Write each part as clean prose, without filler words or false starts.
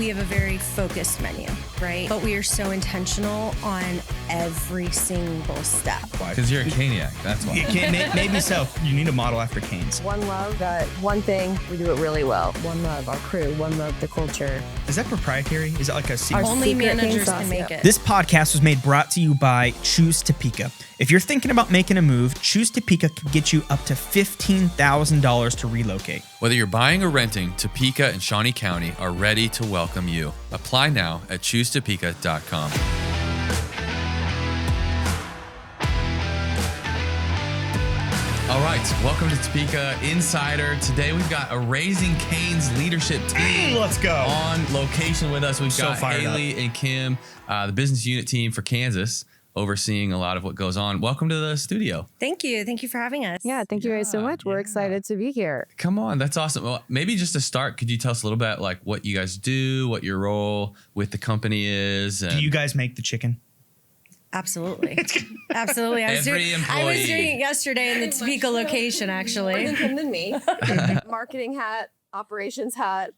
we have a very focused menu, right? But we are so intentional on every single step. Because you're a Caniac, that's why. Maybe so. You need a model after Canes. One love, got one thing, we do it really well. One love, our crew. One love, the culture. Is that proprietary? Is that like a secret? Only secret managers sauce, can make it. This podcast was brought to you by Choose Topeka. If you're thinking about making a move, Choose Topeka could get you up to $15,000 to relocate. Whether you're buying or renting, Topeka and Shawnee County are ready to welcome you. Apply now at choosetopeka.com. All right, welcome to Topeka Insider. Today we've got a Raising Cane's leadership team. Hey, let's go. On location with us. We've So got fired Haley and Kim, the business unit team for Kansas, overseeing a lot of what goes on. Welcome to the studio. Thank you. Thank you for having us. Yeah, thank you guys so much. We're excited to be here. Come on, that's awesome. Well, maybe just to start, could you tell us a little bit like what you guys do, what your role with the company is? And Do you guys make the chicken? Absolutely. Absolutely. I was doing it yesterday in the Topeka location, actually. More than Kim than me. Marketing hat, operations hat.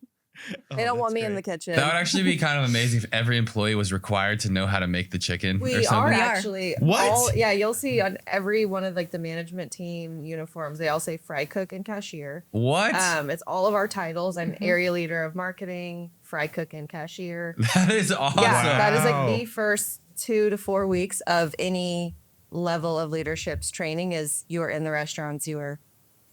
They don't want me in the kitchen. That would actually be kind of amazing if every employee was required to know how to make the chicken. We or something. are actually. What? Yeah, you'll see on every one of like the management team uniforms, they all say fry cook and cashier. What? It's all of our titles. I'm area leader of marketing, fry cook and cashier. That is awesome. Yeah, that is like Wow. the first 2 to 4 weeks of any level of leadership's training is you are in the restaurants, you are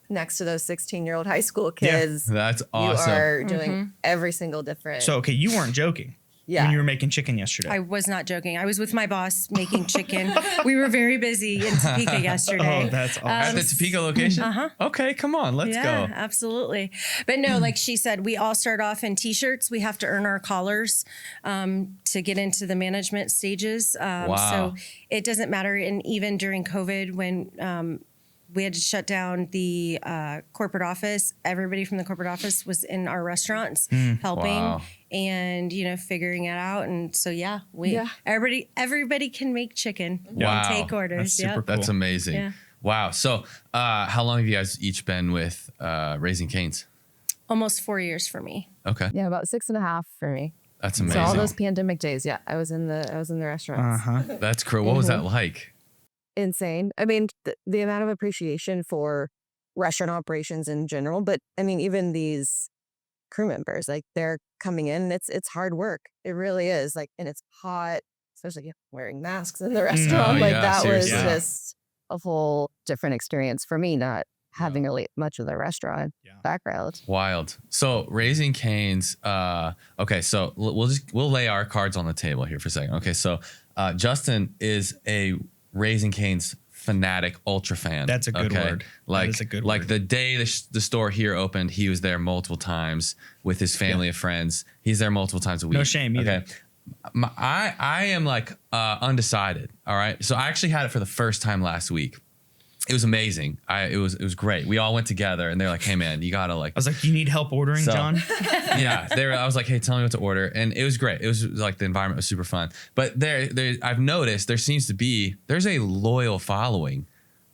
next to those 16-year-old high school kids. That's awesome. You are doing every single different. So, okay, you weren't joking when you were making chicken yesterday. I was not joking. I was with my boss making chicken. We were very busy in Topeka yesterday. Oh, that's awesome. At the Topeka location? Uh-huh. Okay, come on, let's Yeah, go. absolutely. But no, like she said, we all start off in T-shirts. We have to earn our collars to get into the management stages. Wow. So it doesn't matter. And even during COVID, when we had to shut down the corporate office, everybody from the corporate office was in our restaurants helping. Wow. And figuring it out, and so everybody can make chicken. Wow. And take orders. That's super cool. That's amazing. Yeah. Wow. So, how long have you guys each been with Raising Cane's? Almost 4 years for me. Okay, Yeah, about 6.5 for me. that's So amazing. all those pandemic days, yeah, I was in the restaurants. Uh-huh. That's cool. What was that like? Insane. I mean, the amount of appreciation for restaurant operations in general, but I mean, even these crew members, like they're coming in and it's hard work. It really is. Like, and it's hot, especially wearing masks in the restaurant. yeah, That seriously. was just a whole different experience for me, not having really much of the restaurant background. Wild. So Raising Cane's. Okay, so we'll lay our cards on the table here for a second. Okay, so Justin is a Raising Cane's fanatic, ultra fan. That's a good word. Like, that is a good like word. the day the store here opened, he was there multiple times with his family and friends. He's there multiple times a week. No shame either. Okay. I am like undecided. All right. So I actually had it for the first time last week. It was amazing. It was great. We all went together and they're like, hey man, you gotta like. I was like, you need help ordering, John? Yeah, I was like, hey, tell me what to order. And it was great. It was like the environment was super fun. But I've noticed there's a loyal following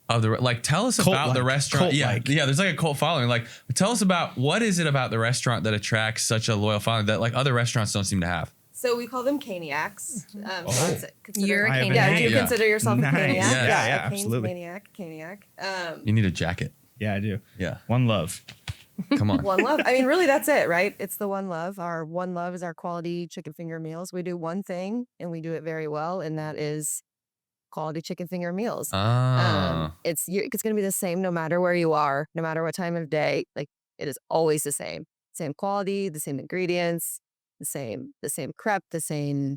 of tell us about the restaurant. Yeah, there's like a cult following. Like, tell us about what is it about the restaurant that attracts such a loyal following that like other restaurants don't seem to have. So we call them Caniacs. You're a Caniac. Yeah, do you Yeah. consider yourself Nice. a Caniac? Yeah, a Cane's absolutely. Caniac. You need a jacket. Yeah, I do. Yeah, One love. come on. One love. I mean, really, that's it, right? It's the one love. Our one love is our quality chicken finger meals. We do one thing and we do it very well, and that is quality chicken finger meals. It's going to be the same no matter where you are, no matter what time of day. Like, it is always the same quality, the same ingredients, the same crepe, the same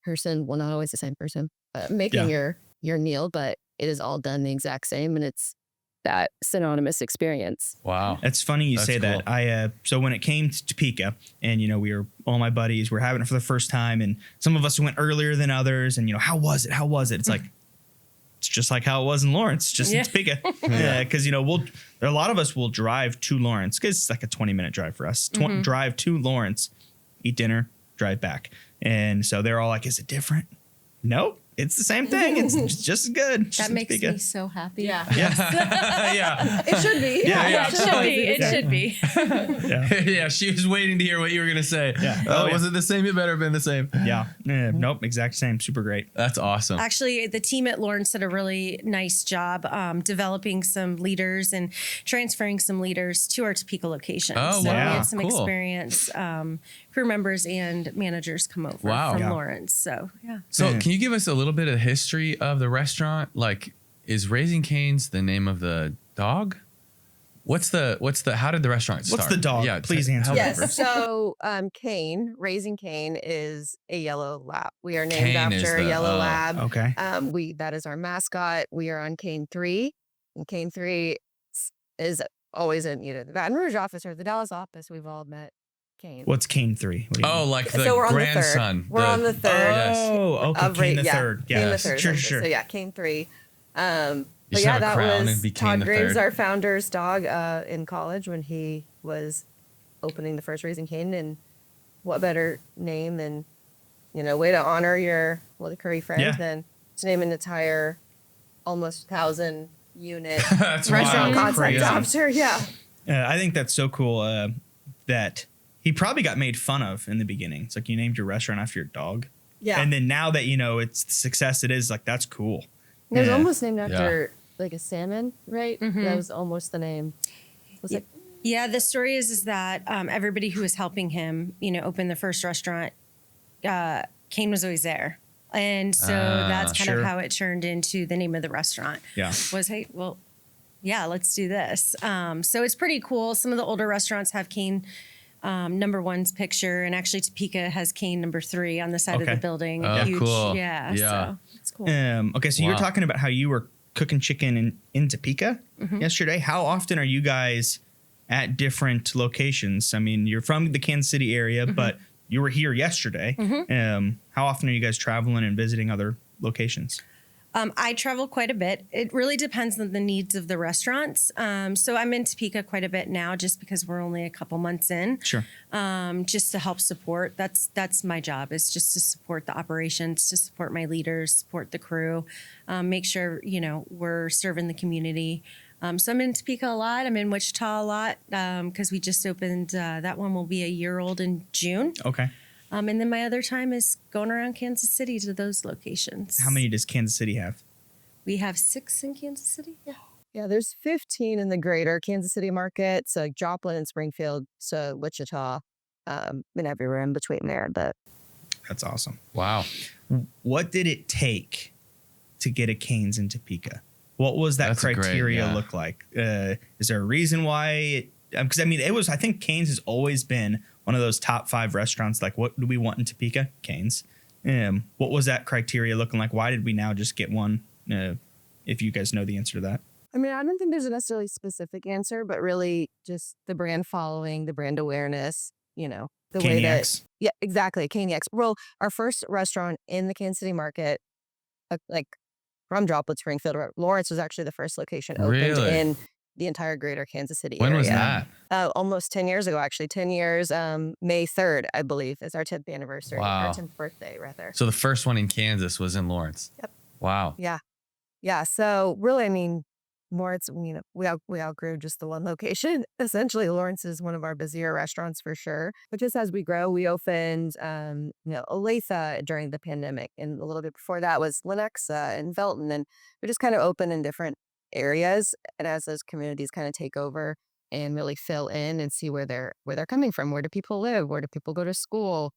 person. Well, not always the same person making your meal, but it is all done the exact same, and it's that synonymous experience. Wow. It's funny you That's say that. cool. So when it came to Topeka, and we were all my buddies were having it for the first time, and some of us went earlier than others, and how was it? How was it? It's like it's just like how it was in Lawrence, just in Topeka. Yeah, because a lot of us will drive to Lawrence because it's like a 20-minute drive for us. Drive to Lawrence, eat dinner, drive back, and so they're all like, "Is it different?" Nope. It's the same thing. It's just as good. That makes me so happy. Yeah. Yeah. It should be. Yeah, it should be. Yeah, she was waiting to hear what you were going to say. Yeah. Was it the same? It better have been the same. Yeah. Nope. Exact same. Super great. That's awesome. Actually, the team at Lawrence did a really nice job developing some leaders and transferring some leaders to our Topeka location. Oh, so wow. we had some Cool. experience crew members and managers come over from Lawrence. So, yeah. So can you give us a little bit of history of the restaurant? Like, is Raising Cane's the name of the dog? What's the, how did the restaurant start? What's the dog? Yeah, Please answer. Yes. So, Cane, Raising Cane is a yellow lab. We are named Cane after a yellow lab. Okay. That is our mascot. We are on Cane 3. And Cane 3 is always in either the Baton Rouge office or the Dallas office. We've all met Cane. What's Cane 3? What do you mean? like the So we're on the grandson. third. We're on the third. Oh, okay. Cane the third. Cane the Yes. third. Sure. So yeah, Cane 3. You But should yeah, have a that crown and was be Cane Todd the Graves, third. our founder's dog in college when he was opening the first Raising Cane. And what better name than, way to honor your Willie Curry friend than to name an entire almost 1,000 unit That's restaurant wild. concept Crazy. after. Yeah. I think that's so cool that he probably got made fun of in the beginning. It's like you named your restaurant after your dog. Yeah. And then now that it's the success it is, like that's cool. It was Yeah. almost named after like a salmon, right? Mm-hmm. That was almost the name. Was it? Yeah, the story is that everybody who was helping him, open the first restaurant, Cane was always there. And so that's kind sure. of how it turned into the name of the restaurant. Yeah. Was, hey, well, yeah, let's do this. So it's pretty cool. Some of the older restaurants have Cane number 1's picture, and actually Topeka has Cane number 3 on the side of the building. Oh, Huge, cool. Yeah, Yeah. so it's cool. Okay, so you were talking about how you were cooking chicken in Topeka Mm-hmm. yesterday. How often are you guys at different locations? I mean, you're from the Kansas City area, Mm-hmm. but you were here yesterday. How often are you guys traveling and visiting other locations? I travel quite a bit. It really depends on the needs of the restaurants. So I'm in Topeka quite a bit now just because we're only a couple months in. Sure. Just to help support. That's my job, is just to support the operations, to support my leaders, support the crew, make sure, we're serving the community. So I'm in Topeka a lot. I'm in Wichita a lot because we just opened, that one will be a year old in June. Okay. And then my other time is going around Kansas City to those locations. How many does Kansas City have? We have 6 in Kansas City. Yeah. Yeah, there's 15 in the greater Kansas City market. So Joplin and Springfield, so Wichita, and everywhere in between there. But That's awesome. Wow. What did it take to get a Cane's in Topeka? What was that That's a great, criteria yeah. look like? Is there a reason why? Because I think Cane's has always been one of those top 5 restaurants. Like, what do we want in Topeka? Cane's. What was that criteria looking like? Why did we now just get one? If you guys know the answer to that. I mean, I don't think there's a necessarily specific answer, but really just the brand following, the brand awareness, the way that. Caniacs. Yeah, exactly. Caniacs. Well, our first restaurant in the Kansas City market, from Joplin, Springfield, Lawrence was actually the first location opened Really? in the entire greater Kansas City When area. was that? Almost 10 years ago, actually. 10 years, May 3rd, I believe, is our 10th anniversary. Wow. Our 10th birthday, rather. So the first one in Kansas was in Lawrence. Yep. Wow. Yeah. Yeah. So really, I mean, Lawrence, we outgrew just the one location. Essentially, Lawrence is one of our busier restaurants for sure. But just as we grow, we opened, Olathe during the pandemic. And a little bit before that was Lenexa and Velton. And we just kind of open in different areas. And as those communities kind of take over and really fill in and see where they're coming from, where do people live? Where do people go to school?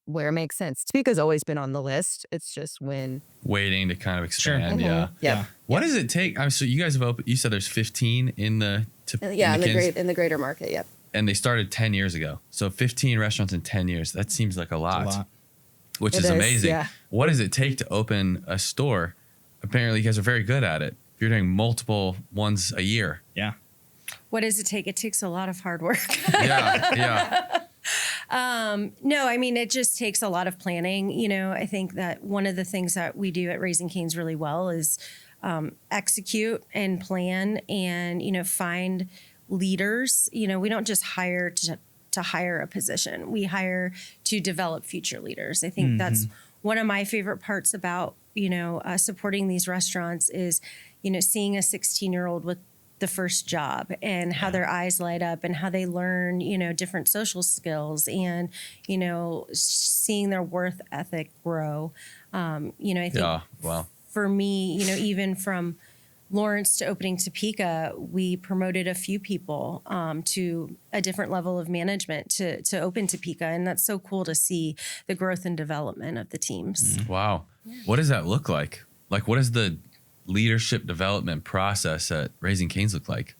Where it makes sense. Topeka's always been on the list. It's just when Waiting to kind of expand. Mhm. Yeah. Yeah. What does it take? So you guys have opened, you said there's 15 in the, in the greater market. Yep. and they started 10 years ago. So 15 restaurants in 10 years. That seems like a lot. Which It is is, amazing. yeah. What does it take to open a store? Apparently you guys are very good at it. You're doing multiple ones a year. Yeah. What does it take? It takes a lot of hard work. Yeah. Yeah. No, I mean, it just takes a lot of planning. I think that one of the things that we do at Raising Cane's really well is execute and plan and, find leaders. We don't just hire to hire a position. We hire to develop future leaders. I think that's one of my favorite parts about, supporting these restaurants is, seeing a 16-year-old with the first job and how their eyes light up and how they learn, different social skills and, seeing their worth ethic grow. I think for me, even from Lawrence to opening Topeka, we promoted a few people to a different level of management to open Topeka. And that's so cool to see the growth and development of the teams. Wow. Yeah. What does that look like? Like, what does the leadership development process at Raising Cane's look like?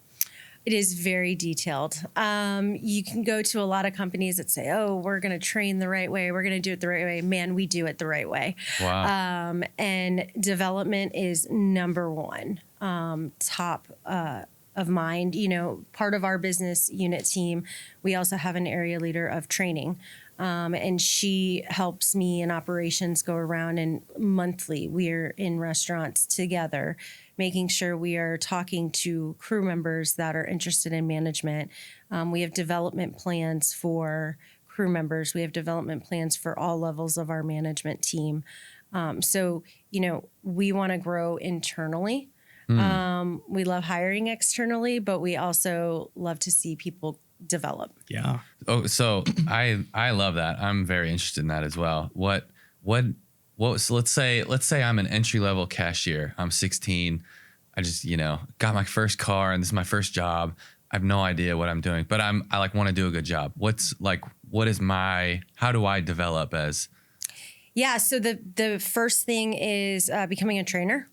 It is very detailed. You can go to a lot of companies that say, oh, we're going to train the right way. We're going to do it the right way. Man, we do it the right way. Wow. And development is number one, top of mind. Part of our business unit team, we also have an area leader of training. And she helps me in operations go around, and monthly we're in restaurants together, making sure we are talking to crew members that are interested in management. We have development plans for crew members. We have development plans for all levels of our management team. So, we want to grow internally. We love hiring externally, but we also love to see people develop. Yeah. Oh, so I love that. I'm very interested in that as well. So let's say I'm an entry level cashier. I'm 16. I just, got my first car and this is my first job. I have no idea what I'm doing, but I want to do a good job. How do I develop as? Yeah. So the first thing is becoming a trainer.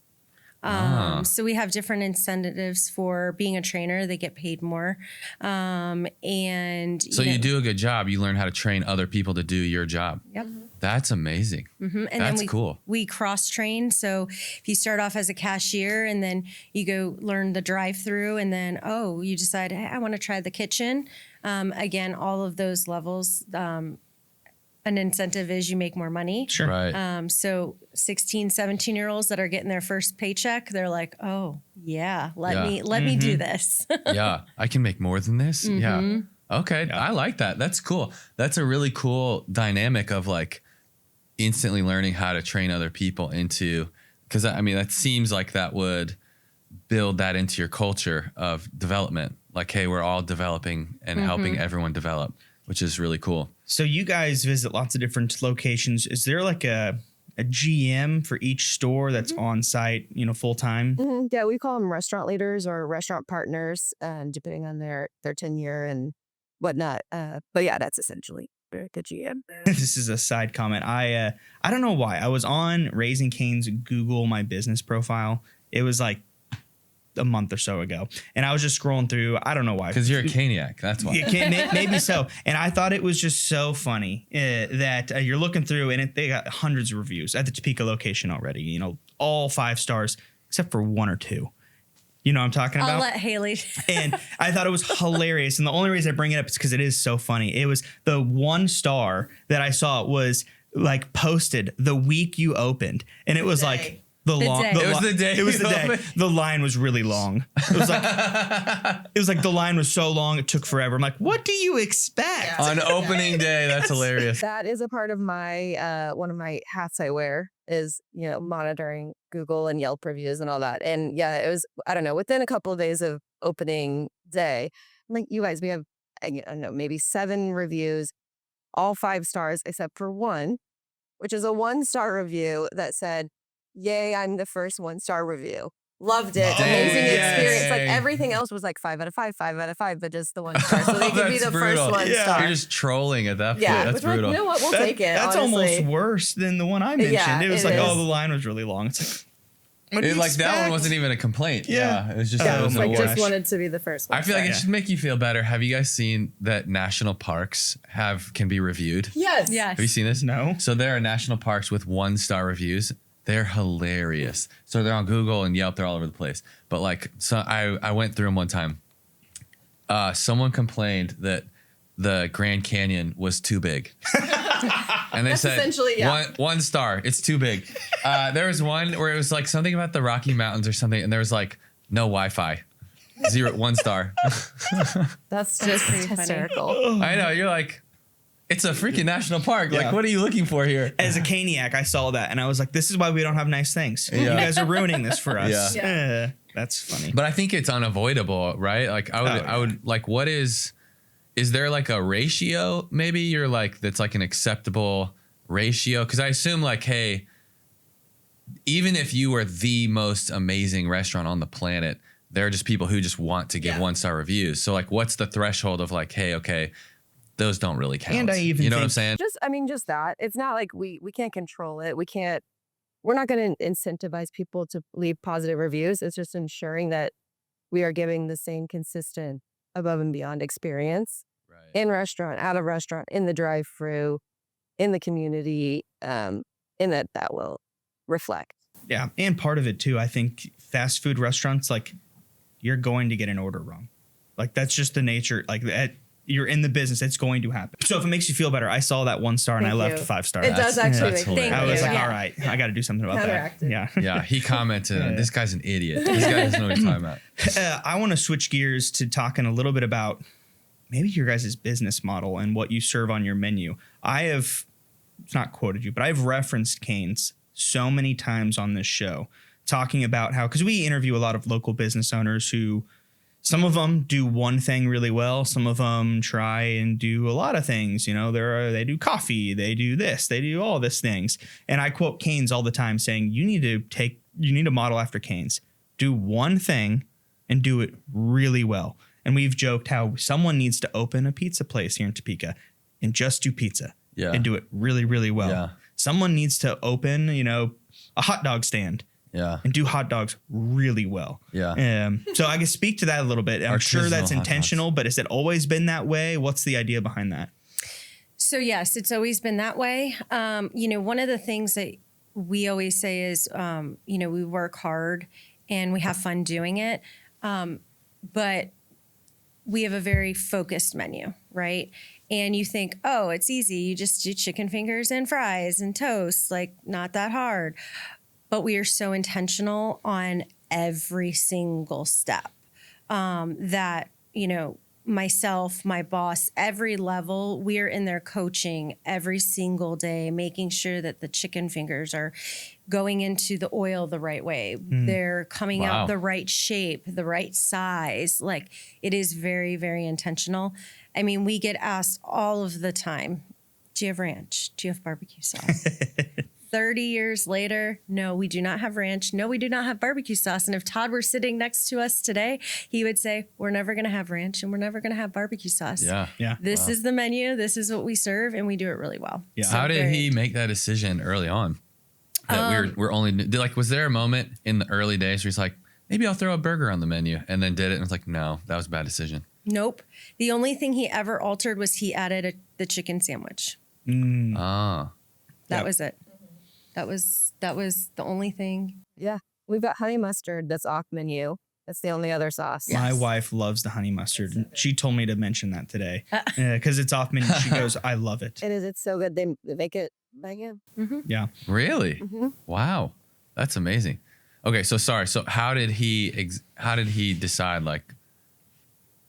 So we have different incentives for being a trainer. They get paid more. And so you do a good job. You learn how to train other people to do your job. Yep. That's amazing. Mm-hmm. And that's then cool. We cross train. So if you start off as a cashier and then you go learn the drive-through and then, you decide, hey, I want to try the kitchen. Again, all of those levels, an incentive is you make more money. Sure. Right. So 16, 17-year-olds that are getting their first paycheck, they're like, oh, yeah, let me do this. Yeah, I can make more than this. Mm-hmm. Yeah. Okay. Yeah. I like that. That's cool. That's a really cool dynamic of like instantly learning how to train other people into, because that seems like that would build that into your culture of development. Like, hey, we're all developing and helping everyone develop, which is really cool. So you guys visit lots of different locations. Is there like a GM for each store that's on site, full time? Mm-hmm. Yeah, we call them restaurant leaders or restaurant partners, depending on their tenure and whatnot. But yeah, that's essentially the GM. This is a side comment. I don't know why. I was on Raising Cane's Google My Business profile. It was like a month or so ago, and I was just scrolling through. I don't know why, because you're a Caniac. That's why. Maybe so. And I thought it was just so funny that you're looking through, and they got hundreds of reviews at the Topeka location already. All 5 stars except for 1 or 2. You know what I'm talking about? I'll let Haley. And I thought it was hilarious. And the only reason I bring it up is because it is so funny. It was the 1 star that I saw was like posted the week you opened, and it was like. It was the day. The line was really long. It was like the line was so long it took forever. I'm like, what do you expect on opening day? That's hilarious. That is a part of my one of my hats I wear is monitoring Google and Yelp reviews and all that. And yeah, it was, I don't know, within a couple of days of opening day, I'm like, you guys, we have I don't know, maybe 7 reviews, all 5 stars except for 1, which is a 1-star review that said, yay, I'm the first 1-star review. Loved it. Amazing experience. Like everything else was like 5 out of 5, 5 out of 5, but just the 1 star. So they could be the brutal. first 1-star. You're just trolling at that point. Yeah, That's brutal. Like, you know what? We'll take it. That's honestly. almost worse than the one I mentioned. Yeah, it was it like, is. the line was really long. It's like, that one wasn't even a complaint. Yeah. It was just, Yeah, it it was was like an award. just wanted to be the first one. I feel like it should make you feel better. Have you guys seen that national parks can be reviewed? Yes. Have you seen this? No. So there are national parks with 1-star reviews. They're hilarious. So they're on Google and Yelp. They're all over the place. But I went through them one time. Someone complained that the Grand Canyon was too big. And they said, essentially, yeah. 1 star, it's too big. There was one where it was like something about the Rocky Mountains or something. And there was like no Wi-Fi. 1 star. That's just hysterical. I know. You're like, It's a freaking national park. Yeah. Like, what are you looking for here? As a Caniac, I saw that and I was like, this is why we don't have nice things. You guys are ruining this for us. Yeah. That's funny. But I think it's unavoidable, right? Like I would like, what is there like a ratio? Maybe you're like, that's like an acceptable ratio. Cause I assume like, hey, even if you were the most amazing restaurant on the planet, there are just people who just want to give 1-star reviews. So like, what's the threshold of like, hey, okay, those don't really count. And I even you know what I'm saying? Just that. It's not like we can't control it. We're not going to incentivize people to leave positive reviews. It's just ensuring that we are giving the same consistent above and beyond experience in restaurant, out of restaurant, in the drive-through, in the community, and that will reflect. Yeah. And part of it too, I think fast food restaurants, like you're going to get an order wrong. Like that's just the nature. Like you're in the business, it's going to happen. So if it makes you feel better, I saw that 1-star and I left a 5-star. It does actually. Thank I was you. like, all right, I got to do something about that. Yeah. Yeah. He commented, this guy's an idiot. This guy doesn't know what he's talking about. I want to switch gears to talking a little bit about maybe your guys' business model and what you serve on your menu. It's not quoted you, but I've referenced Cane's so many times on this show, talking about how, because we interview a lot of local business owners who, some of them do one thing really well. Some of them try and do a lot of things. You know, they do coffee, they do this, they do all these things. And I quote Cane's all the time saying, you need to model after Cane's. Do one thing and do it really well. And we've joked how someone needs to open a pizza place here in Topeka and just do pizza and do it really, really well. Yeah. Someone needs to open, a hot dog stand. Yeah. And do hot dogs really well. Yeah. So I can speak to that a little bit. I'm sure that's intentional, but has it always been that way? What's the idea behind that? So yes, it's always been that way. One of the things that we always say is, we work hard and we have fun doing it. But we have a very focused menu, right? And you think, oh, it's easy. You just do chicken fingers and fries and toast, like not that hard. But we are so intentional on every single step that, myself, my boss, every level, we are in there coaching every single day, making sure that the chicken fingers are going into the oil the right way. They're coming out the right shape, the right size. Like it is very, very intentional. I mean, we get asked all of the time, do you have ranch? Do you have barbecue sauce? 30 years later, no, we do not have ranch. No, we do not have barbecue sauce. And if Todd were sitting next to us today, he would say, we're never going to have ranch and we're never going to have barbecue sauce. Yeah. This is the menu. This is what we serve and we do it really well. Yeah. So how did he make that decision early on? That we're only like, was there a moment in the early days where he's like, maybe I'll throw a burger on the menu and then did it? And it's like, no, that was a bad decision. Nope. The only thing he ever altered was he added the chicken sandwich. Ah. That was it. That was the only thing. Yeah. We've got honey mustard that's off menu. That's the only other sauce. My wife loves the honey mustard. She told me to mention that today because it's off menu. She goes, I love it. It is. It's so good. They make it banging. Yeah. Really? Wow. That's amazing. Okay. So sorry. So how did he decide like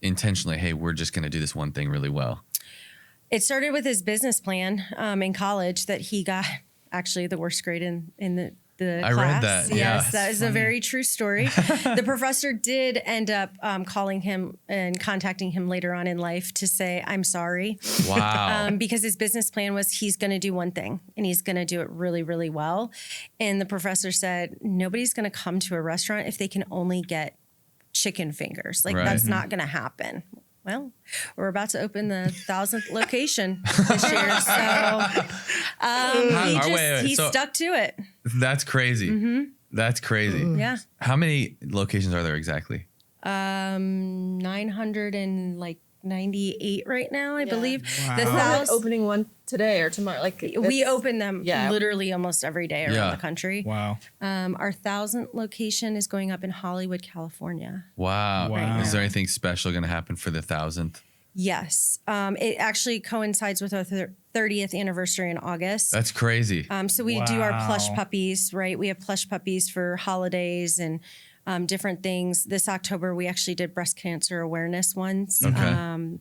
intentionally, hey, we're just going to do this one thing really well? It started with his business plan in college that he got actually the worst grade in the I class. read that. Yes, that is a very true story. The professor did end up calling him and contacting him later on in life to say, I'm sorry. Wow. Because his business plan was he's going to do one thing and he's going to do it really, really well. And the professor said, nobody's going to come to a restaurant if they can only get chicken fingers. Like that's not going to happen. Well, we're about to open the 1,000th location this year, so he stuck to it. That's crazy. That's crazy. Yeah. How many locations are there exactly? 998 right now, I believe. Wow. The We're opening one today or tomorrow. Like we open them literally almost every day around the country. Wow. Our 1,000th location is going up in Hollywood, California. Wow. Wow. Is there anything special going to happen for the 1,000th? Yes. It actually coincides with our 30th anniversary in August. That's crazy. So we do our Plush Puppies, right? We have Plush Puppies for holidays and different things. This October, we actually did breast cancer awareness ones. Okay.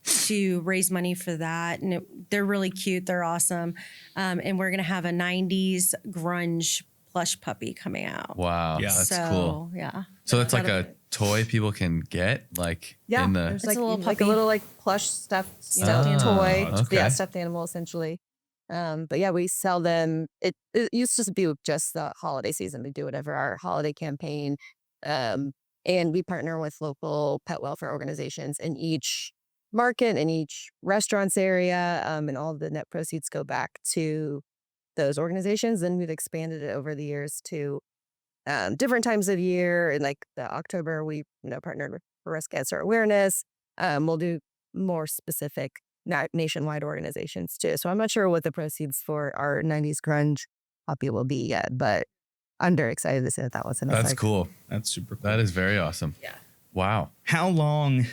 to raise money for that. And they're really cute. They're awesome. And we're going to have a 90s grunge plush puppy coming out. Wow. Yeah. That's So, cool. Yeah. So that's like a toy people can get, like in the. There's It's a little like a puppy. little like plush stuffed Oh, toy, okay. yeah, stuffed animal essentially. But yeah, we sell them. It used to be just the holiday season. We do whatever our holiday campaign, and we partner with local pet welfare organizations in each market, in each restaurant's area, and all the net proceeds go back to those organizations. Then we've expanded it over the years to different times of year. In like the October, we partnered with breast cancer awareness. We'll do more specific nationwide organizations too. So I'm not sure what the proceeds for our 90s grunge puppy will be yet, but I'm very excited to say that was in That's effect. cool. That's super cool. That is very awesome. Yeah. Wow. How long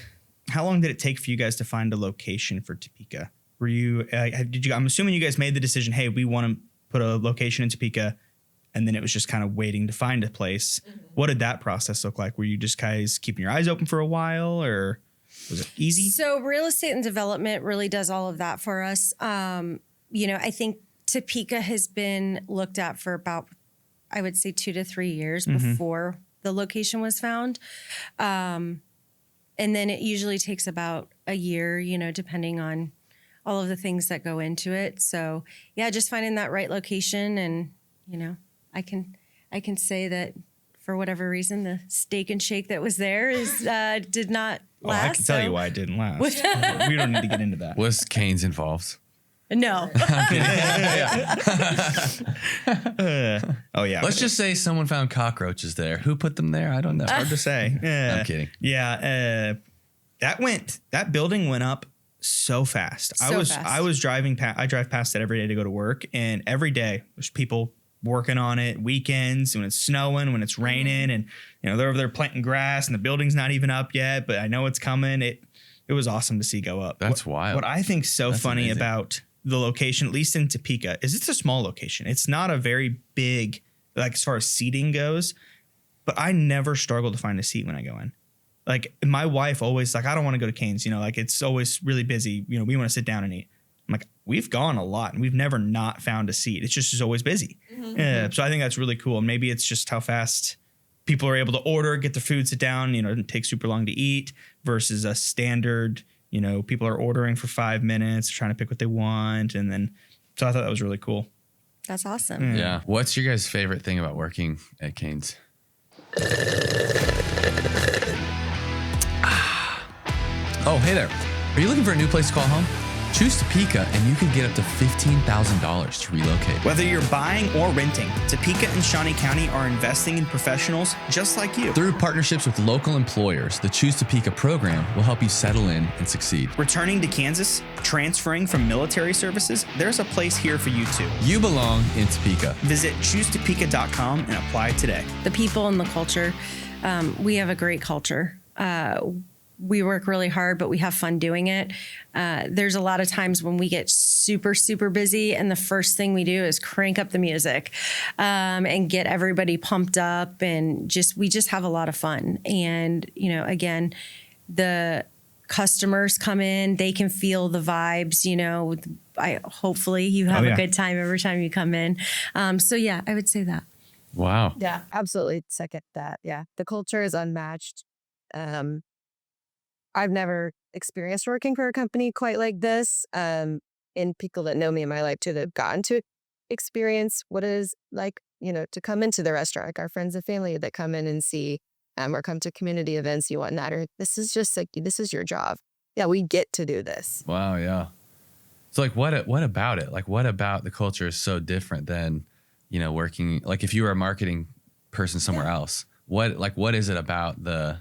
did it take for you guys to find a location for Topeka? Were you I'm assuming you guys made the decision, hey, we want to put a location in Topeka, and then it was just kind of waiting to find a place. Mm-hmm. What did that process look like? Were you just guys keeping your eyes open for a while, or was it easy? So real estate and development really does all of that for us. I think Topeka has been looked at for about, I would say 2 to 3 years before the location was found. And then it usually takes about a year, depending on all of the things that go into it. So yeah, just finding that right location. And, I can say that for whatever reason, the steak and shake that was there did not last. I can tell you why it didn't last. We don't need to get into that. Was Cane's involved? No. Oh yeah. Let's just say someone found cockroaches there. Who put them there? I don't know. Hard to say. I'm kidding. Yeah. That building went up so fast. I was driving past. I drive past it every day to go to work, and every day there's people working on it. Weekends, when it's snowing, when it's raining, and they're over there planting grass, and the building's not even up yet, but I know it's coming. It was awesome to see go up. That's wild. What I think's so That's funny amazing. about the location, at least in Topeka, is it's a small location. It's not a very big, like as far as seating goes, but I never struggle to find a seat when I go in. Like my wife always like, I don't want to go to Cane's, like it's always really busy. We want to sit down and eat. I'm like, we've gone a lot and we've never not found a seat. It's just always busy. So I think that's really cool. And maybe it's just how fast people are able to order, get their food, sit down, it doesn't take super long to eat versus a standard, people are ordering for 5 minutes, trying to pick what they want. And then, so I thought that was really cool. That's awesome. Yeah. What's your guys' favorite thing about working at Cane's? Oh, hey there. Are you looking for a new place to call home? Choose Topeka and you can get up to $15,000 to relocate. Whether you're buying or renting, Topeka and Shawnee County are investing in professionals just like you. Through partnerships with local employers, the Choose Topeka program will help you settle in and succeed. Returning to Kansas, transferring from military services, there's a place here for you too. You belong in Topeka. Visit choosetopeka.com and apply today. The people and the culture, we have a great culture. We work really hard, but we have fun doing it. There's a lot of times when we get super, super busy, and the first thing we do is crank up the music and get everybody pumped up, and we just have a lot of fun. And, again, the customers come in, they can feel the vibes, hopefully you have a good time every time you come in. So yeah, I would say that. Wow. Yeah, absolutely. Second that. Yeah. The culture is unmatched. I've never experienced working for a company quite like this. And people that know me in my life too, that have gotten to experience what it is like, to come into the restaurant, like our friends and family that come in and see, or come to community events, you want that, or this is just like, this is your job. Yeah, we get to do this. Wow. Yeah. So like, what about it? Like, what about the culture is so different than, working, like if you were a marketing person somewhere else, what is it about the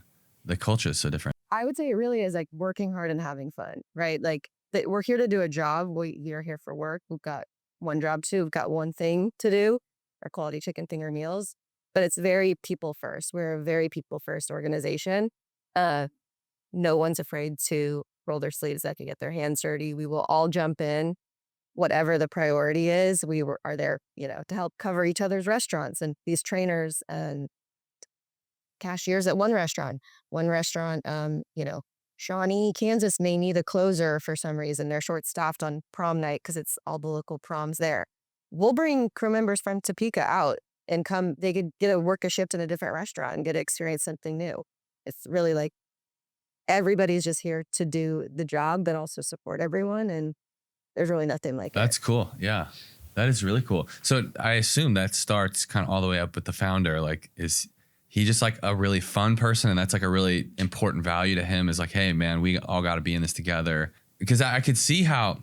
culture is so different? I would say it really is like working hard and having fun, right? Like that we're here to do a job. We're here for work. We've got one job too. We've got one thing to do, our quality chicken finger meals, but it's very people first. We're a very people first organization. No one's afraid to roll their sleeves up and get their hands dirty. We will all jump in, whatever the priority is. We are there, to help cover each other's restaurants, and these trainers and cashiers at one restaurant, Shawnee, Kansas may need a closer for some reason. They're short staffed on prom night because it's all the local proms there. We'll bring crew members from Topeka out and come. They could get a work a shift in a different restaurant and get to experience something new. It's really like everybody's just here to do the job, but also support everyone. And there's really nothing like That's cool. Yeah. That is really cool. So I assume that starts kind of all the way up with the founder. Like, is he just like a really fun person? And that's like a really important value to him, is like, hey man, we all got to be in this together. Because I could see how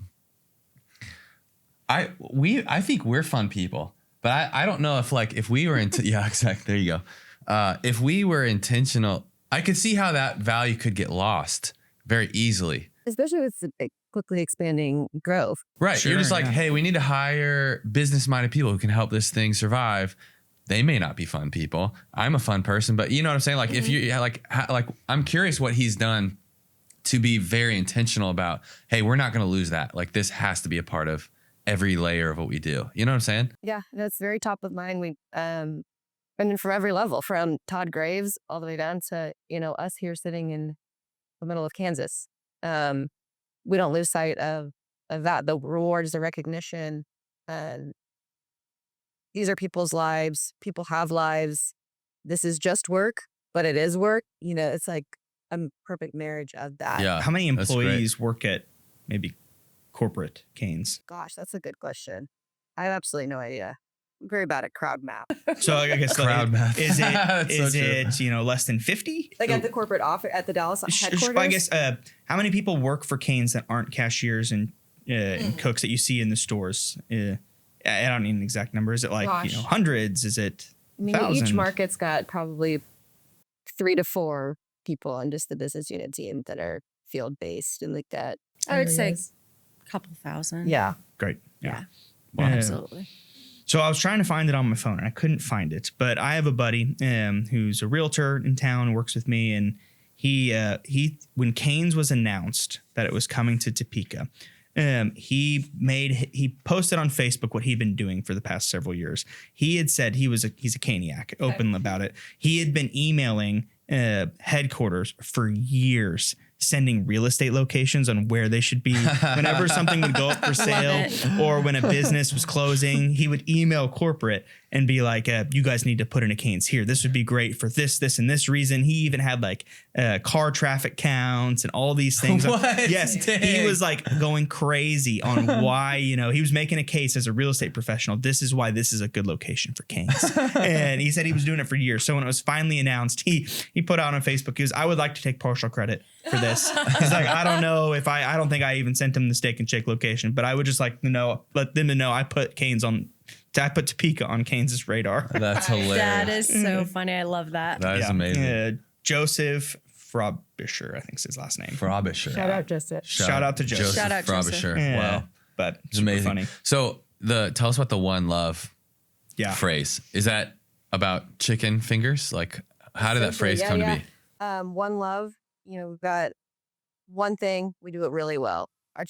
I think we're fun people, but I don't know if like, if we were into, yeah, exactly. There you go. If we were intentional, I could see how that value could get lost very easily. Especially with the quickly expanding growth. Right. Sure, You're just like, yeah. hey, we need to hire business-minded people who can help this thing survive. They may not be fun people. I'm a fun person, but you know what I'm saying? Like, if you like, I'm curious what he's done to be very intentional about, hey, we're not going to lose that. Like, this has to be a part of every layer of what we do. You know what I'm saying? Yeah, that's very top of mind. We and then from every level, from Todd Graves all the way down to, us here sitting in the middle of Kansas. We don't lose sight of that. The rewards, the recognition. These are people's lives. People have lives. This is just work, but it is work. It's like a perfect marriage of that. Yeah. How many that's great. employees work at maybe corporate Canes? Gosh, that's a good question. I have absolutely no idea. I'm very bad at crowd map. So I guess Crowd math. is That's so it true. less than 50? Like at the corporate office, at the Dallas headquarters? I guess how many people work for Canes that aren't cashiers and cooks that you see in the stores? I don't need an exact number. Is it like hundreds? Is it each market's got probably 3 to 4 people on just the business unit team that are field based and like that. I would say a couple thousand. Yeah. great? Yeah. Wow. Absolutely. So I was trying to find it on my phone and I couldn't find it, but I have a buddy who's a realtor in town, works with me, and he when Canes was announced that it was coming to Topeka, he posted on Facebook what he'd been doing for the past several years. He had said he's a Caniac, open about it. He had been emailing headquarters for years, sending real estate locations on where they should be. Whenever something would go up for sale or when a business was closing, he would email corporate and be like, you guys need to put in a Canes here. This would be great for this, and this reason. He even had like car traffic counts and all these things. What? Yes. Dang. He was like going crazy on why, he was making a case as a real estate professional. This is why this is a good location for Canes. And he said he was doing it for years. So when it was finally announced, he put out on Facebook, he was, I would like to take partial credit for this. He's like, I don't know if I don't think I even sent him the Steak and Shake location, but I would just like to know, let them to know I put Topeka on Canes' radar. That's hilarious. That is so funny. I love that. That is amazing. Joseph Frobisher, I think is his last name. Frobisher. Shout out, Joseph. Shout out to Joseph. Shout out, Joseph. Frobisher. Yeah, Wow. but It's super amazing. funny. So tell us about the One Love phrase. Is that about chicken fingers? Like, how did that phrase come to be? One Love, we've got one thing, we do it really well. Our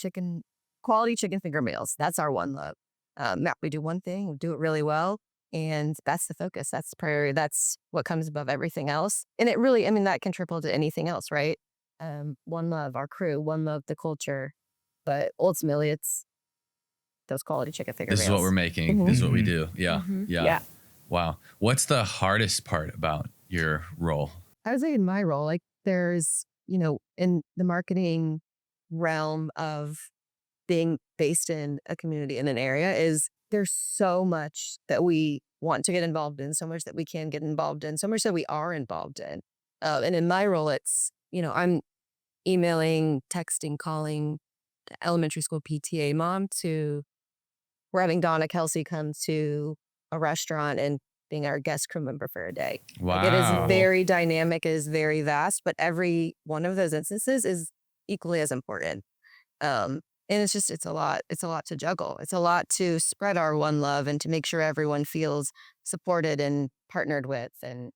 quality chicken finger meals. That's our One Love. We do one thing, we do it really well. And that's the focus. That's the priority. That's what comes above everything else. And it really, that can triple to anything else, right? One Love, our crew, One Love, the culture. But ultimately, it's those quality chicken finger meals. This is what we're making. Mhm. This is what we do. Yeah. Mhm. Yeah. Wow. What's the hardest part about your role? I would say in my role, like there's, in the marketing realm of being based in a community in an area, is there's so much that we want to get involved in, so much that we can get involved in, so much that we are involved in. And in my role, it's, I'm emailing, texting, calling the elementary school PTA mom we're having Donna Kelsey come to a restaurant and being our guest crew member for a day. Wow. Like, it is very dynamic, it is very vast, but every one of those instances is equally as important. And it's a lot to juggle. It's a lot to spread our One Love and to make sure everyone feels supported and partnered with, and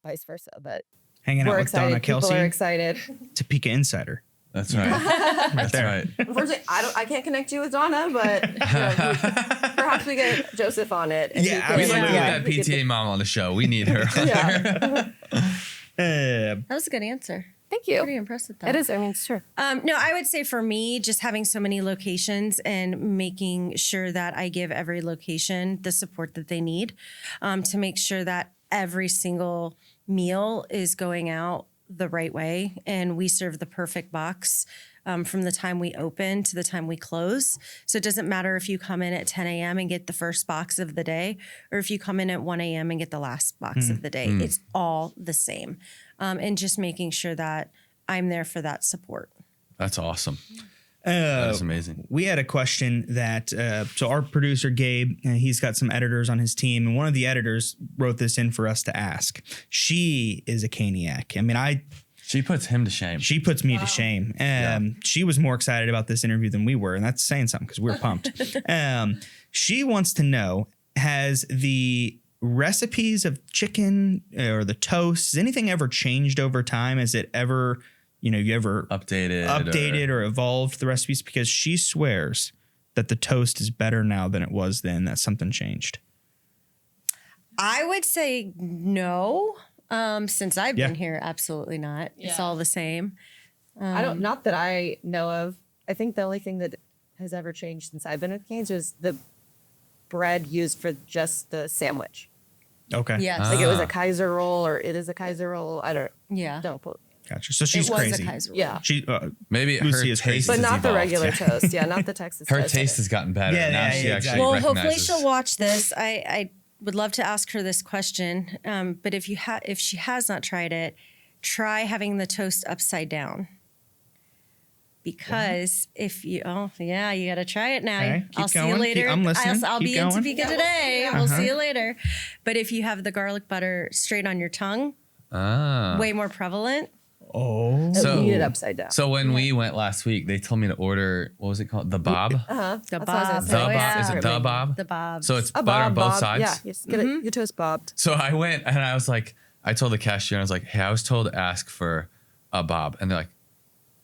vice versa. But Hanging out we're with excited. Donna People Kelsey, are excited. Topeka Insider. That's right. That's there. right. Unfortunately, I can't connect you with Donna, but perhaps we get Joseph on it. And Yeah, he We'd can- like to get that PTA mom on the show. We need her. Yeah. That was a good answer. Thank you. Pretty impressed with that. It is. I mean, it's true. No, I would say for me, just having so many locations and making sure that I give every location the support that they need, to make sure that every single meal is going out the right way and we serve the perfect box from the time we open to the time we close. So it doesn't matter if you come in at 10 a.m. and get the first box of the day, or if you come in at 1 a.m. and get the last box of the day. It's all the same. And just making sure that I'm there for that support. That's awesome. That is amazing. We had a question that, so our producer, Gabe, he's got some editors on his team, and one of the editors wrote this in for us to ask. She is a Caniac. I mean, She puts him to shame. she puts me to shame. She was more excited about this interview than we were, and that's saying something because we're pumped. She wants to know, has the recipes of chicken or the toast, has anything ever changed over time? Has it ever... you ever updated or evolved the recipes? Because she swears that the toast is better now than it was then, that something changed. I would say no. Since I've been here, absolutely not. It's all the same. Not that I know of. I think the only thing that has ever changed since I've been at Cane's was the bread used for just the sandwich. Okay. Yes. Like it was a Kaiser roll, or it is a Kaiser roll. Don't quote. Gotcha. So she's It was crazy. a Kaiser roll. Yeah. She Maybe her Lucy is taste crazy. But has not the evolved. regular toast. Yeah, not the Texas Her toast. taste has gotten better. Yeah, now yeah, she yeah, actually exactly. Well, recognizes. hopefully she'll watch this. I would love to ask her this question. But if she has not tried it, try having the toast upside down. Because if you, you got to try it now. Okay, keep I'll see you going. later. I'm listening. I'll Keep be in going. Topeka today. We'll see you later. But if you have the garlic butter straight on your tongue, way more prevalent. Oh. So- Eat it upside down. So when we went last week, they told me to order, what was it called? The Bob? The That's what I was gonna bob. say. The Bob? Yeah. Is it the Bob? The bob. So it's A butter on both bob. sides? Yeah, you just get it, your toast bobbed. So I went and I was like, I told the cashier, I was like, hey, I was told to ask for a Bob. And they're like,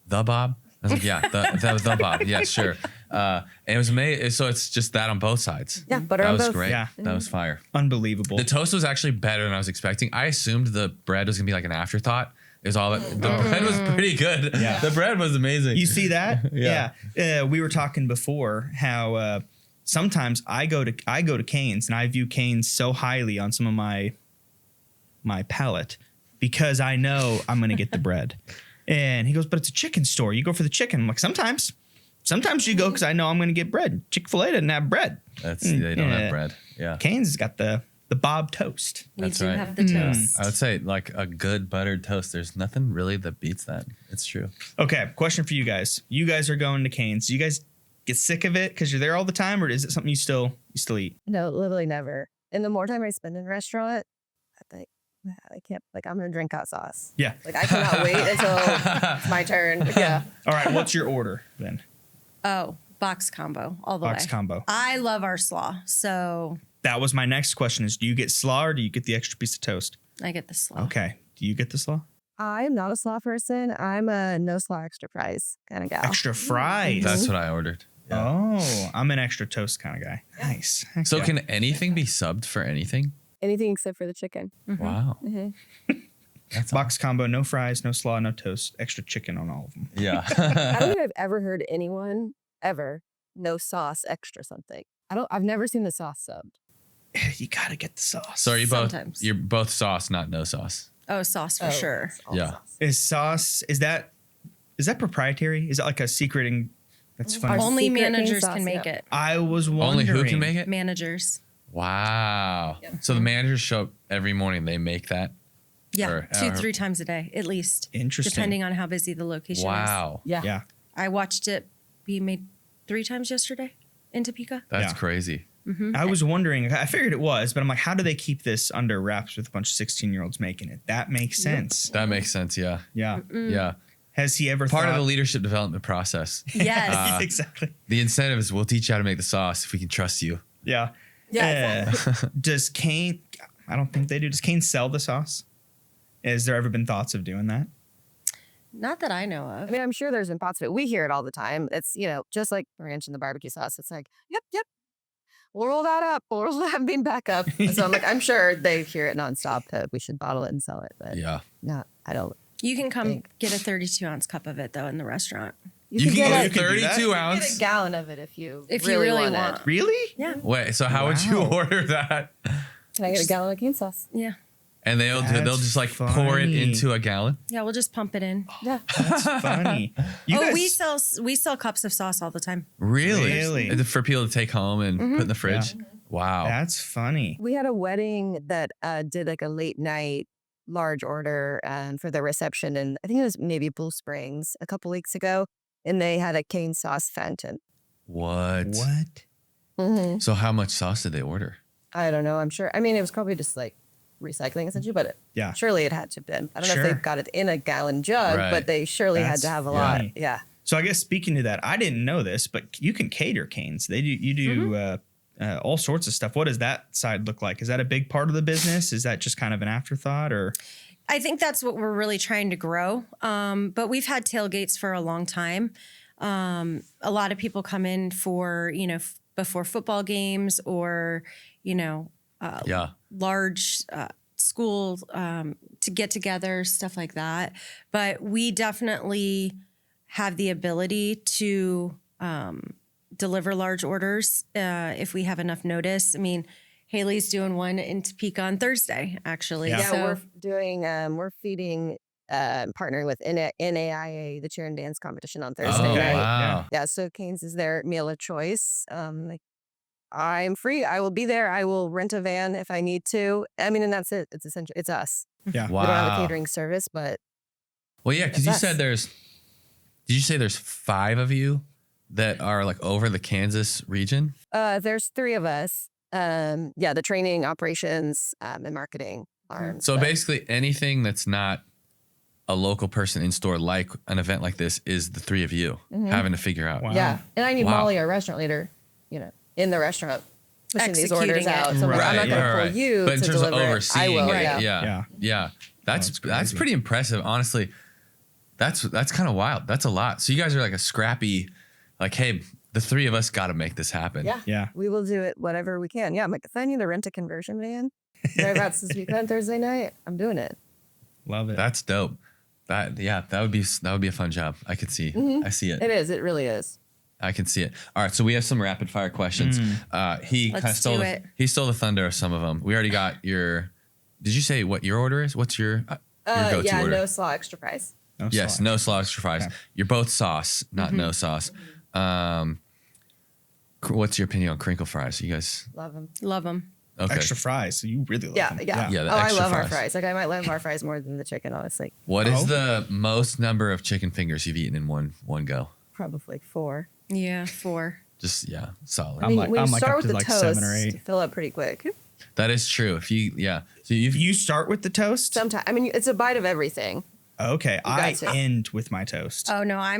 the Bob? I was like, yeah, the Bob. Yeah, sure. And it was amazing. So it's just that on both sides. Yeah, butter That on was both. great. Yeah. That was fire. Unbelievable. The toast was actually better than I was expecting. I assumed the bread was gonna be like an afterthought. It was all the bread was pretty good. Yeah. The bread was amazing. You see that? Yeah. We were talking before how sometimes I go to Cane's and I view Cane's so highly on some of my palate because I know I'm going to get the bread. And he goes, but it's a chicken store. You go for the chicken. I'm like, sometimes you go because I know I'm going to get bread. Chick-fil-A doesn't have bread. They don't have bread. Yeah. Cane's has got the Bob toast. We That's do right. have the toast. I would say like a good buttered toast. There's nothing really that beats that. It's true. Okay, question for you guys. You guys are going to Cane's. Do you guys get sick of it because you're there all the time, or is it something you still eat? No, literally never. And the more time I spend in a restaurant, I think I can't. Like I'm gonna drink hot sauce. Yeah. Like I cannot wait until it's my turn. Yeah. All right, what's your order then? Oh, box combo all the way. Box combo. I love our slaw, so That was my next question is, do you get slaw or do you get the extra piece of toast? I get the slaw. Okay. Do you get the slaw? I'm not a slaw person. I'm a no slaw extra fries kind of gal. Extra fries. That's what I ordered. Yeah. Oh, I'm an extra toast kind of guy. Nice. Heck So yeah. can anything be subbed for anything? Anything except for the chicken. Wow. That's box combo, no fries, no slaw, no toast, extra chicken on all of them. Yeah. I don't think I've ever heard anyone ever no sauce extra something. I've never seen the sauce subbed. You gotta get the sauce. So are you both? Sometimes. You're both sauce, not no sauce. Oh, sauce for sure. it's all Yeah. sauce. Is sauce is that proprietary? Is that like a secret? That's funny. Our Only secret managers sauce, can make yeah. it. I was wondering. Only who can make it? Managers. Wow. So the managers show up every morning. They make that. Yeah, Or- 2-3 times a day at least. Interesting. Depending on how busy the location is. Wow. Yeah. Yeah. I watched it be made 3 times yesterday in Topeka. That's Yeah. crazy. I was wondering, I figured it was, but I'm like, how do they keep this under wraps with a bunch of 16-year-olds making it? That makes sense. That makes sense. Yeah. Yeah. Yeah. Has he ever Part thought of the leadership development process. Yes. exactly. The incentive is we'll teach you how to make the sauce if we can trust you. Yeah. Yeah, Does Cane, I don't think they do. Does Cane sell the sauce? Has there ever been thoughts of doing that? Not that I know I of. mean, I'm sure there's been pots of it. We hear it all the time. It's, just like ranch and the barbecue sauce. It's like, yep. We'll roll that up. We'll roll that bean back up. So I'm like, I'm sure they hear it nonstop that we should bottle it and sell it. But Yeah. no, I don't. You can come get a 32-ounce cup of it though in the restaurant. You can get a do 32 that? You ounce. get a gallon of it if you really want want. it. Really? Yeah. Wait, so how would you Wow. order that? Can I get a gallon of cane sauce? Yeah. And they'll That's just like pour it funny. into a gallon. Yeah, we'll just pump it in. Yeah. That's funny. You guys, we sell cups of sauce all the time. Really? For people to take home and put in the fridge. Yeah. Wow. That's funny. We had a wedding that did like a late night large order for the reception, and I think it was maybe Blue Springs a couple weeks ago, and they had a cane sauce fountain. What? What? So how much sauce did they order? I don't know. I'm sure. I mean, it was probably just like recycling essentially, but Yeah. surely it had to have been. I don't know Sure. if they've got it in a gallon jug, Right. but they surely had That's to have a funny. lot. Yeah. So I guess speaking to that, I didn't know this, but you can cater canes. You do all sorts of stuff. What does that side look like? Is that a big part of the business? Is that just kind of an afterthought, or? I think that's what we're really trying to grow. But we've had tailgates for a long time. A lot of people come in for, before football games or, large school to get together, stuff like that. But we definitely have the ability to deliver large orders if we have enough notice. I mean, Haley's doing one in Topeka on Thursday, actually. Yeah. Yeah, So, we're doing, we're feeding, partnering with NAIA, the cheer and dance competition on Thursday Oh, night. wow. Yeah, so Cane's is their meal of choice. I'm free. I will be there. I will rent a van if I need to. I mean, and that's it. It's essential. It's us. Yeah. Wow. We don't have a catering service, but Well, yeah, because you It's said us. did you say there's 5 of you that are like over the Kansas region? there's 3 of us. The training, operations, and marketing arms. So but- basically anything that's not a local person in store, like an event like this, is the 3 of you having to figure out. Wow. Yeah, and I need Wow. Molly, our restaurant leader, in the restaurant pushing these Executing orders it. out. So I'm like, I'm not going to pull you But in to terms of deliver it. I overseeing will. it, Yeah. yeah. That's That's crazy. pretty impressive, honestly. That's kind of wild. That's a lot. So you guys are like a scrappy, like, hey, the 3 of us got to make this happen. Yeah. Yeah. We will do it whatever we can. Yeah, I'm like, if I need to rent a conversion van, drive out this weekend, Thursday night, I'm doing it. Love it. That's dope. That would be a fun job. I could see. I see it. It is. It really is. I can see it. All right, so we have some rapid fire questions. He kind of Let's stole do it. he stole the thunder of some of them. We already got your. Did you say what your order is? What's your go-to Yeah, order? no slaw, extra price. No Yes, slack. no slaw extra fries. Okay. You're both sauce, not no sauce. What's your opinion on crinkle fries? You guys Love them. love them. okay? Extra fries. So you really love Yeah, them. yeah. Yeah, the Oh, I extra love our fries. fries. Like, I might love our fries more than the chicken, honestly. What is Oh. the most number of chicken fingers you've eaten in one go? Probably like 4. Yeah, 4. Just solid. I'm like- when I'm you like start up with to the like toast, 7 or 8. fill up pretty quick. That is true. If you so You start with the toast? Sometimes, I mean, it's a bite of everything. Okay. I got to. end with my toast. Oh no, I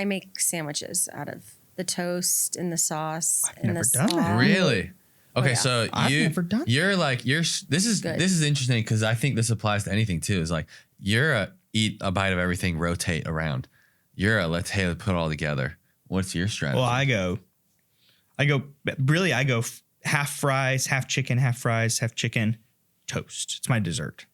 make sandwiches out of the toast and the sauce I've and never the done that. slaw. Really? Okay, yeah. so I've never done you're like this is Good. interesting because I think this applies to anything too. Is like you're a eat a bite of everything, rotate around. You're a let's put it all together. What's your strategy? Well, I go half fries, half chicken, half fries, half chicken, toast. It's my dessert.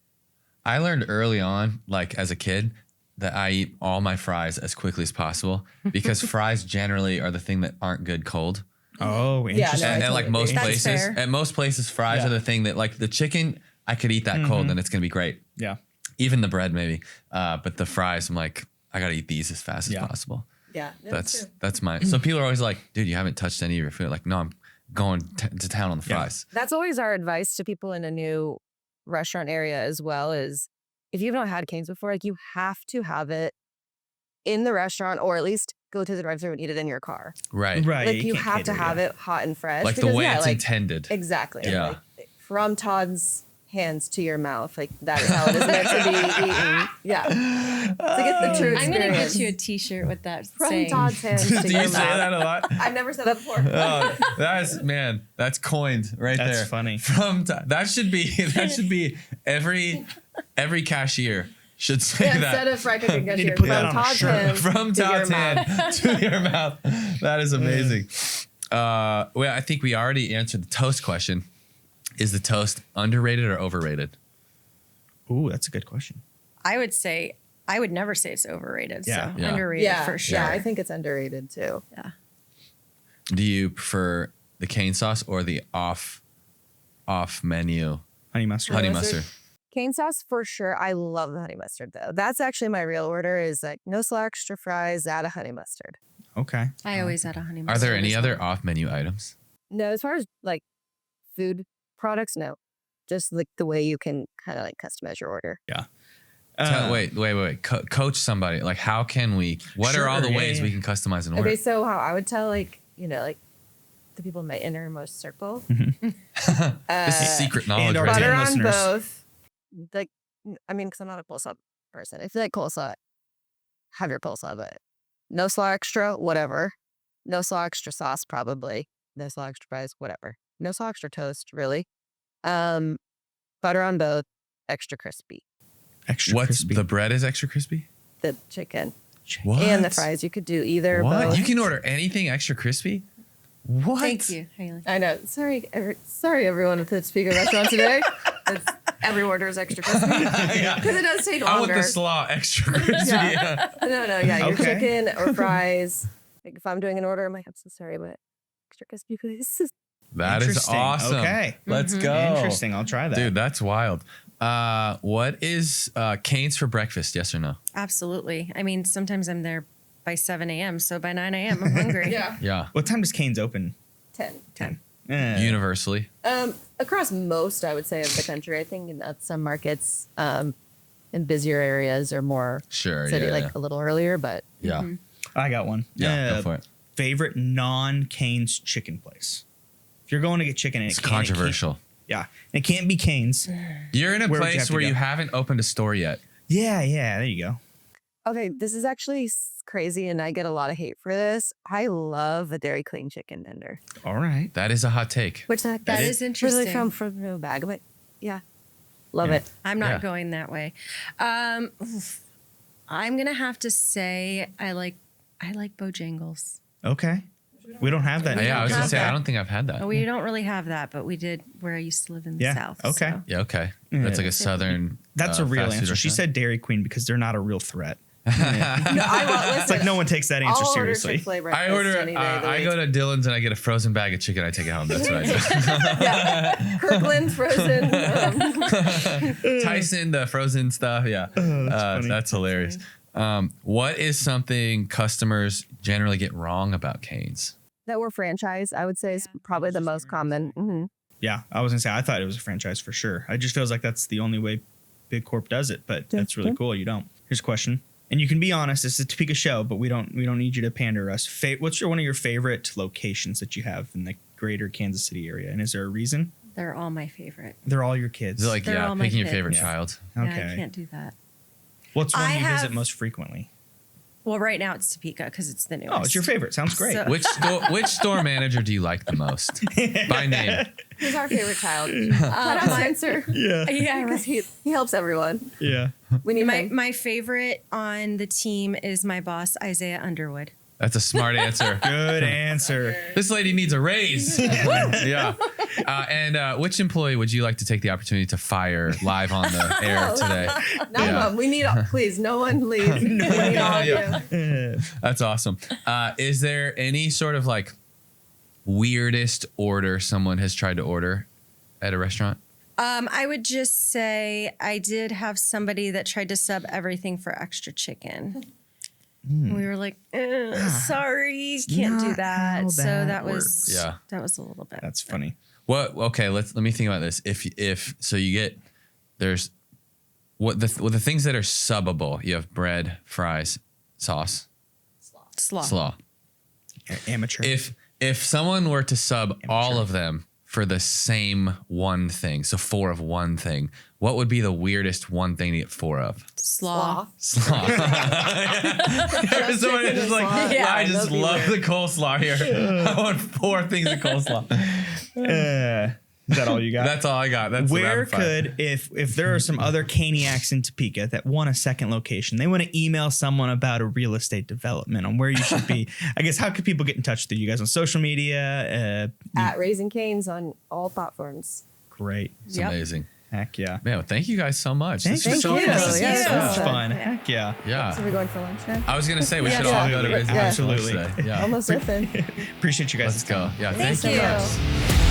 I learned early on, like as a kid, that I eat all my fries as quickly as possible because fries generally are the thing that aren't good cold. Oh, interesting. no, I And like totally most agree. That's places, fair. at most places, fries Yeah. are the thing that like the chicken, I could eat that cold and it's gonna be great. Yeah. Even the bread maybe, but the fries, I'm like, I gotta eat these as fast as Yeah. possible. Yeah. That's my. So people are always like, dude, you haven't touched any of your food. Like, no, I'm going to town on the Yeah. fries. That's always our advice to people in a new restaurant area as well is if you've not had canes before, like you have to have it in the restaurant or at least go to the drive-thru and eat it in your car. Right. Right. Like you can't have to cater, have yeah. it hot and fresh. Like the because, way yeah, it's like, intended. Exactly. Yeah. Like, from Todd's hands to your mouth. Like that is how it is meant to be eaten. Yeah. To get the true experience. I'm gonna get you a T-shirt with that from saying. Todd's hands to Do your you say mouth. that a lot? I've never said that before. Oh, that's coined right there. That's funny. That should be every cashier should say Yeah, that. instead of fried chicken Need to cashier, put from that on a Todd's shirt. hands From to your Todd's mouth. hand to your mouth. That is amazing. Well, I think we already answered the toast question. Is the toast underrated or overrated? Ooh, that's a good question. I would say I would never say it's overrated. Yeah. So Yeah. underrated for sure. Yeah, I think it's underrated too. Yeah. Do you prefer the cane sauce or the off menu Honey mustard. honey mustard? mustard? Cane sauce for sure. I love the honey mustard though. That's actually my real order is like no slaw extra fries, add a honey mustard. Okay. I always add a honey Are mustard. there any as other well. off menu items? No, as far as like food products, no. Just like the way you can kind of like customize your order. Wait. Coach somebody. Like, how can we? What are all the Sure, ways yeah. we can customize an order? Okay, so how I would tell like, like the people in my innermost circle. This is secret knowledge, and our right Butter here. ten on listeners. both. Like, I mean, because I'm not a coleslaw person. If you like coleslaw, have your coleslaw, but no slaw extra, whatever. No slaw extra sauce, probably. No slaw extra fries, whatever. No slaw extra toast, really. Butter on both, extra crispy. Extra What's crispy. the bread is extra crispy? The chicken What? and the fries, you could do either. What? Both. You can order anything extra crispy? What? Thank you, Haley. I know. Sorry, everyone at the Topeka restaurant today. Every order is extra crispy because it does take I want longer. the slaw extra crispy. Yeah. No, yeah, your Okay. chicken or fries. Like if I'm doing an order, I'm like, I'm so sorry, but extra crispy, please. That is Interesting. awesome. Okay. Let's Mhm. go. Interesting. I'll try that. Dude, that's wild. What is canes for breakfast? Yes or no? Absolutely. I mean, sometimes I'm there by 7 a.m. So by 9 a.m. I'm hungry. Yeah. What time does Cane's open? 10. Universally. Across most, I would say, of the country. I think in some markets, in busier areas or more Sure. city, Yeah. like a little earlier, but Yeah. Mhm. I got one. Yeah. Go for it. Favorite non-Cane's chicken place. If you're going to get chicken, and It's it can't- controversial. Yeah, it can't be Cane's. You're in a Where would you have place to where go? you haven't opened a store yet. Yeah. There you go. okay, this is actually crazy, and I get a lot of hate for this. I love a Dairy Queen chicken tender, All right. That is a hot take. which That is is interesting. really from a bag, but yeah, love Yeah. it. I'm not Yeah. going that way. I'm gonna have to say I like Bojangles. Okay. We don't have that. Yeah, I was gonna have say I that. don't think I've had that. Oh, we don't really have that, but we did where I used to live in the Yeah, South. okay. so. Yeah, okay. Yeah. That's like a southern. That's a real fast food answer. She restaurant. said Dairy Queen because they're not a real threat. No, It's like no one takes that answer I'll order seriously. Chick-fil-A I breakfast order. any day of the I week. go to Dylan's and I get a frozen bag of chicken. I take it home. That's what I do. Yeah, Kirkland frozen. Tyson, the frozen stuff. Yeah, funny. that's hilarious. What is something customers generally get wrong about Cane's? that we're franchise, I would say, is probably the most common. Mhm. Yeah, I was gonna say I thought it was a franchise for sure. I just feels like that's the only way Big Corp does it, but that's really cool. You don't. Here's a question, and you can be honest. It's a Topeka show, but we don't need you to pander us. What's one of your favorite locations that you have in the greater Kansas City area, and is there a reason? They're all my favorite. They're all your kids. Is it like They're all my picking your kids. favorite Yeah. child? okay. Yeah, I can't do that. What's one I you visit have- most frequently? Well, right now it's Topeka because it's the newest. Oh, it's your favorite. Sounds great. So- Which store manager do you like the most by name? Who's our favorite child? Shout out Spencer. Yeah. Yeah, Because right. he helps everyone. Yeah. We need My favorite on the team is my boss, Isaiah Underwood. That's a smart answer. Good answer. This lady needs a raise. Yeah. And which employee would you like to take the opportunity to fire live on the air today? None of them. We need, please, no one leave. We need all of Yeah. you. That's awesome. Is there any sort of like weirdest order someone has tried to order at a restaurant? I would just say I did have somebody that tried to sub everything for extra chicken. We were like, sorry, can't do not that. how So that that was works. Yeah. that was a little bit. That's funny. What? Okay, let me think about this. If so, you get there's what the things that are subbable. You have bread, fries, sauce, slaw. Amateur. If someone were to sub all of them for the same one thing, so 4 of one thing, what would be the weirdest one thing to get 4 of? Slaw. Slaw. Someone is just like, slaw. Yeah, I just that'd be love weird. the coleslaw here. I want 4 things of coleslaw. Is that all you got? That's all I got. That's the Where rapid fire. could, if there are some other Caniacs in Topeka that want a second location, they want to email someone about a real estate development on where you should be. I guess, how could people get in touch with you guys on social media? At Raising Canes on all platforms. Great. It's Yep. amazing. Heck yeah. Man, well, thank you guys so much. Thank This was you. so Thank you. fun. This Yeah, is this so was much fun. fun. Heck yeah. Yeah. So we're going for lunch now? I was gonna say we Yeah. should all go to Yeah. Business Absolutely. Lunch today. Yeah. Almost open. Appreciate you guys. Let's go. Yeah. Thank Thank you you. guys.